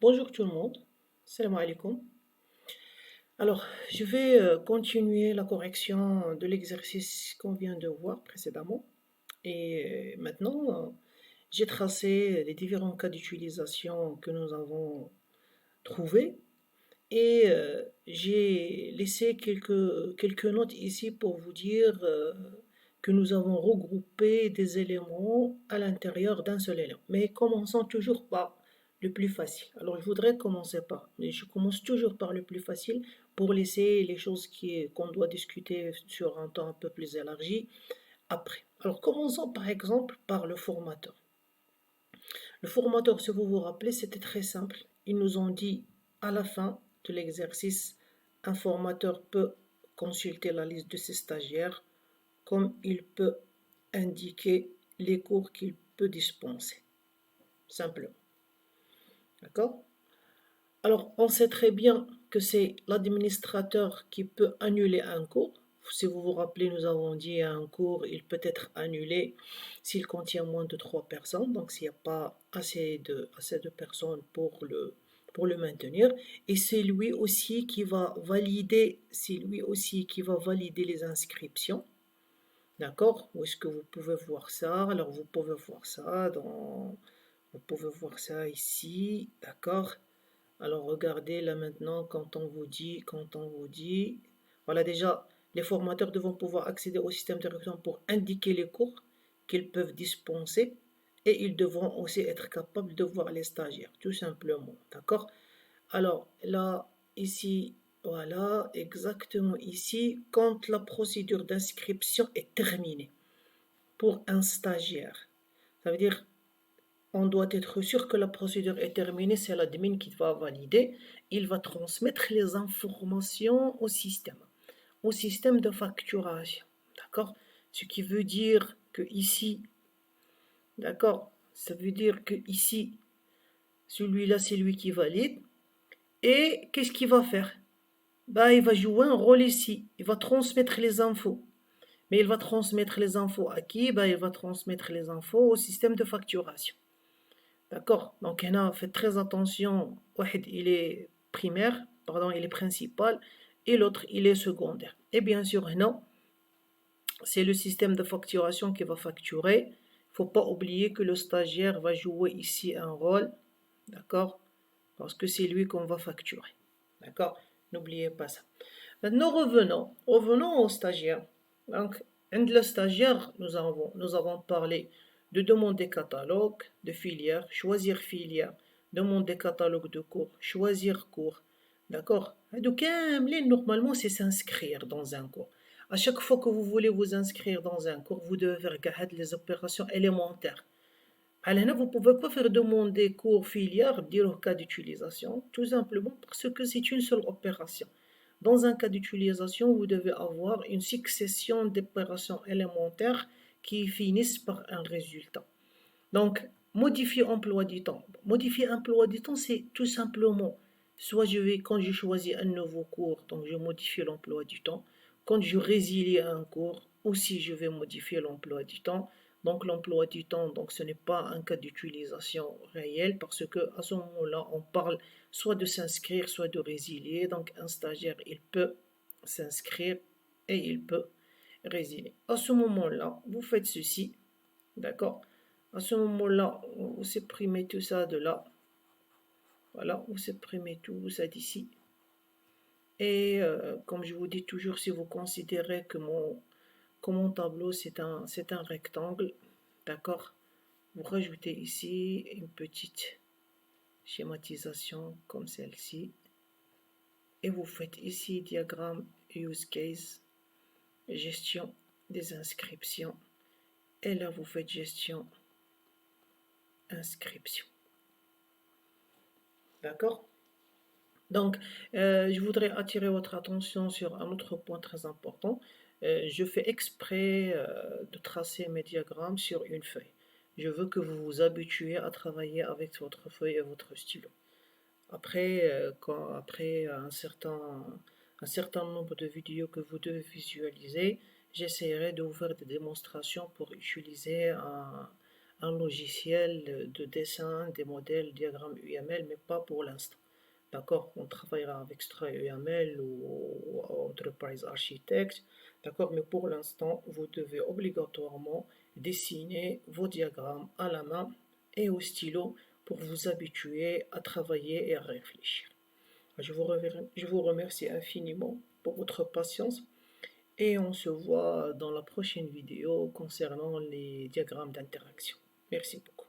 Bonjour tout le monde, salam alaikum. Alors, je vais continuer la correction de l'exercice qu'on vient de voir précédemment. Et maintenant, j'ai tracé les différents cas d'utilisation que nous avons trouvés et j'ai laissé quelques notes ici pour vous dire que nous avons regroupé des éléments à l'intérieur d'un seul élément. Mais commençons toujours par le plus facile. Alors je voudrais commencer par, mais je commence toujours par le plus facile pour laisser les choses qu'on doit discuter sur un temps un peu plus élargi après. Alors commençons par exemple par le formateur. Le formateur, si vous vous rappelez, c'était très simple. Ils nous ont dit à la fin de l'exercice, un formateur peut consulter la liste de ses stagiaires comme il peut indiquer les cours qu'il peut dispenser. Simplement. D'accord? Alors, on sait très bien que c'est l'administrateur qui peut annuler un cours. Si vous vous rappelez, nous avons dit un cours, il peut être annulé s'il contient moins de 3 personnes, donc s'il n'y a pas assez de personnes pour le maintenir. Et c'est lui aussi qui va valider, les inscriptions. D'accord? Où est-ce que vous pouvez voir ça? Alors, vous pouvez voir ça vous pouvez voir ça ici, d'accord? Alors regardez là maintenant quand on vous dit, voilà déjà, les formateurs devront pouvoir accéder au système de révision pour indiquer les cours qu'ils peuvent dispenser et ils devront aussi être capables de voir les stagiaires, tout simplement, d'accord? Alors là, ici, voilà, exactement ici, quand la procédure d'inscription est terminée pour un stagiaire, ça veut dire on doit être sûr que la procédure est terminée, c'est l'admin qui va valider. Il va transmettre les informations au système de facturation. D'accord? Ce qui veut dire que ici, d'accord? Ça veut dire que ici, celui-là, c'est lui qui valide. Et qu'est-ce qu'il va faire? Bah, il va jouer un rôle ici. Il va transmettre les infos. Mais il va transmettre les infos à qui? Bah, il va transmettre les infos au système de facturation. D'accord? Donc, faites très attention. Il est primaire, pardon, il est principal, et l'autre, il est secondaire. Et bien sûr, non, c'est le système de facturation qui va facturer. Il ne faut pas oublier que le stagiaire va jouer ici un rôle, d'accord? Parce que c'est lui qu'on va facturer. D'accord? N'oubliez pas ça. Maintenant, revenons au stagiaire. Donc, le stagiaire, nous avons parlé de demander catalogue de filière, choisir filière, demander catalogue de cours, choisir cours. D'accord? Donc, normalement, c'est s'inscrire dans un cours. À chaque fois que vous voulez vous inscrire dans un cours, vous devez regarder les opérations élémentaires. Alors, vous ne pouvez pas faire demander cours filière, dire au cas d'utilisation, tout simplement parce que c'est une seule opération. Dans un cas d'utilisation, vous devez avoir une succession d'opérations élémentaires qui finissent par un résultat. Donc, modifier emploi du temps. Modifier emploi du temps, c'est tout simplement, quand je choisis un nouveau cours, donc je modifie l'emploi du temps. Quand je résilie un cours, aussi je vais modifier l'emploi du temps. Donc l'emploi du temps, donc ce n'est pas un cas d'utilisation réel parce que à ce moment-là, on parle soit de s'inscrire, soit de résilier. Donc un stagiaire, il peut s'inscrire et il peut résilier. À ce moment-là, vous faites ceci, d'accord? À ce moment-là, vous supprimez tout ça de là. Voilà, vous supprimez tout ça d'ici. Et comme je vous dis toujours, si vous considérez que mon tableau c'est un rectangle, d'accord, vous rajoutez ici une petite schématisation comme celle-ci. Et vous faites ici diagramme use case, gestion des inscriptions. Et là, vous faites gestion inscription. D'accord? Donc, je voudrais attirer votre attention sur un autre point très important. Je fais exprès de tracer mes diagrammes sur une feuille. Je veux que vous vous habituiez à travailler avec votre feuille et votre stylo. Après, après un certain nombre de vidéos que vous devez visualiser, j'essaierai de vous faire des démonstrations pour utiliser un logiciel de dessin des modèles diagrammes UML, mais pas pour l'instant. D'accord, on travaillera avec Stripe UML ou Enterprise Architect. D'accord, mais pour l'instant, vous devez obligatoirement dessiner vos diagrammes à la main et au stylo pour vous habituer à travailler et à réfléchir. Je vous remercie infiniment pour votre patience et on se voit dans la prochaine vidéo concernant les diagrammes d'interaction. Merci beaucoup.